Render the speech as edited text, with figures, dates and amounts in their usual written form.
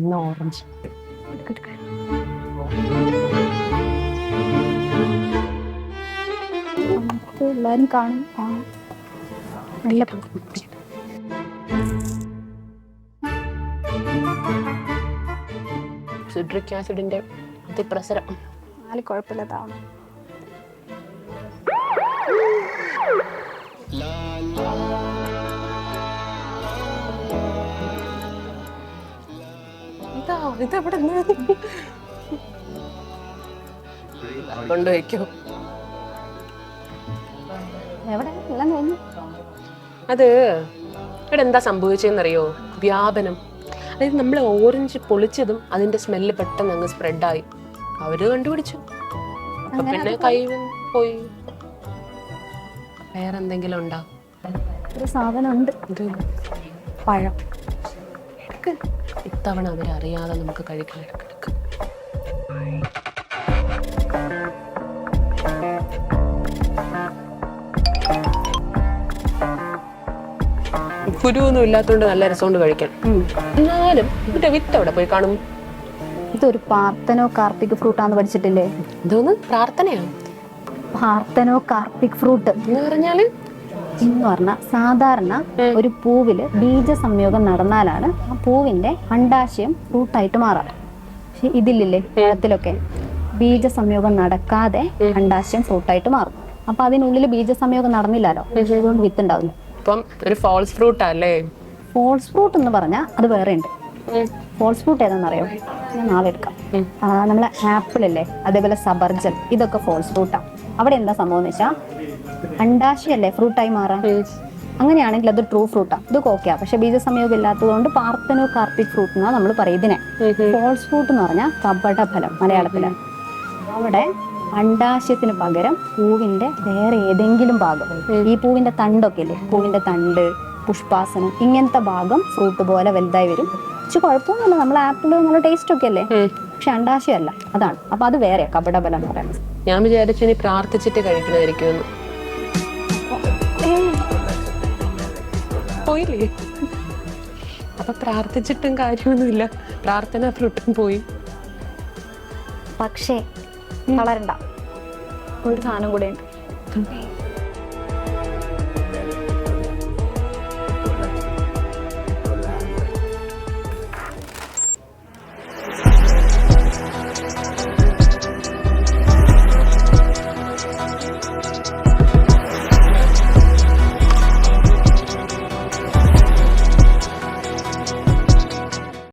ഇന്ന് ഓറഞ്ച്. എല്ലാരും കാണും. നല്ല സിട്രിക് ആസിഡിന്റെ അതിപ്രസരം. നാല് കുഴപ്പമില്ലാതാവണം. ഇതെവിടെ കൊണ്ടുവയ്ക്കോ? എവിടെ എല്ലാം കഴിഞ്ഞു. അത് ഇവിടെ എന്താ സംഭവിച്ചെന്നറിയോ? വ്യാപനം. അതായത് നമ്മൾ ഓറഞ്ച് പൊളിച്ചതും അതിന്റെ സ്മെല്ല് പെട്ടെന്ന് അങ്ങ് സ്പ്രെഡായി. അവര് കണ്ടുപിടിച്ചു. അപ്പൊ പിന്നെ കൈ പോയി. വേറെന്തെങ്കിലും ഉണ്ടോ? ഒരു സാധനം ഉണ്ട്. ഇത് പഴം. ഇത്തവണ അവരറിയാതെ നമുക്ക് കഴിക്കാൻ എടുക്കാം. കുരുവൊന്നും ഇല്ലാത്തതുകൊണ്ട് നല്ല രസമുണ്ട് കഴിക്കാൻ. എന്നാലും ഇതിന്റെ വിത്ത് അവിടെ പോയി കാണും. ഇതൊരു പാർത്തനോ കാർപ്പിക് ഫ്രൂട്ടാന്ന് പഠിച്ചിട്ടില്ലേ? ഇതൊന്ന് പ്രാർത്ഥനയാണ്. പാർത്തനോ കാർപ്പിക് ഫ്രൂട്ട് എന്ന് പറഞ്ഞാല് എന്ന് പറഞ്ഞാൽ സാധാരണ ഒരു പൂവില് ബീജ സംയോഗം നടന്നാലാണ് ആ പൂവിന്റെ അണ്ഡാശയം ഫ്രൂട്ടായിട്ട് മാറാറ്. പക്ഷെ ഇതില്ലേ പഴത്തിലൊക്കെ ബീജ സംയോഗം നടക്കാതെ അണ്ഡാശയം ഫ്രൂട്ടായിട്ട് മാറും. അപ്പൊ അതിനുള്ളിൽ ബീജ സംയോഗം നടന്നില്ലല്ലോ, അതുകൊണ്ട് വിത്ത് ഉണ്ടാവില്ല. ഇപ്പം ഒരു ഫോൾസ് ഫ്രൂട്ട് അല്ലേ? ഫോൾസ് ഫ്രൂട്ട് എന്ന് പറഞ്ഞാൽ അത് വേറെ ഉണ്ട്. ഫോൾസ് ഫ്രൂട്ട് ഏതാണെന്നറിയോ? ഞാൻ നാളെ എടുക്കാം. നമ്മളെ ആപ്പിൾ അല്ലേ, അതേപോലെ സബർജൽ, ഇതൊക്കെ ഫോൾസ് ഫ്രൂട്ടാണ്. അവിടെ എന്താ സംഭവം എന്ന് വെച്ചാൽ അണ്ഡാശയല്ലേ ഫ്രൂട്ടായി മാറാം. അങ്ങനെയാണെങ്കിൽ അത് ട്രൂ ഫ്രൂട്ടാണ്. ഇത് ഓക്കെയാ. പക്ഷെ ബീജസംയോഗം ഇല്ലാത്തതുകൊണ്ട് പാർത്തനോ കാർപ്പിക് ഫ്രൂട്ട് എന്നാ നമ്മൾ പറയും ഇതിനെ. ഫോൾസ് ഫ്രൂട്ട് എന്ന് പറഞ്ഞാൽ കപടഫലം മലയാളത്തിലാണ്. അവിടെ അണ്ഡാശയത്തിന് പകരം പൂവിന്റെ വേറെ ഏതെങ്കിലും ഭാഗം, ഈ പൂവിന്റെ തണ്ടൊക്കെ ഇല്ലേ, പൂവിന്റെ തണ്ട്, പുഷ്പാസനം, ഇങ്ങനത്തെ ഭാഗം ഫ്രൂട്ട് പോലെ വലുതായി വരും. പക്ഷെ കുഴപ്പമൊന്നുമില്ല, നമ്മൾ ആപ്പിള് നല്ല ടേസ്റ്റ് ഒക്കെ അല്ലേ. പക്ഷെ അണ്ഡാശയമല്ല, അതാണ്. അപ്പൊ അത് വേറെ കപടഫലം എന്ന് പറയുന്നത്. ഞാൻ വിചാരിച്ചു ഇനി പ്രാർത്ഥിച്ചിട്ട് കഴിക്കണമായിരിക്കും. പോയില്ലേ? അപ്പൊ പ്രാർത്ഥിച്ചിട്ടും കാര്യമൊന്നുമില്ല, പ്രാർത്ഥന ഫ്രൂട്ടും പോയി. പക്ഷേ വളരണ്ട, ഒരു സാധനം കൂടെ ഉണ്ട്.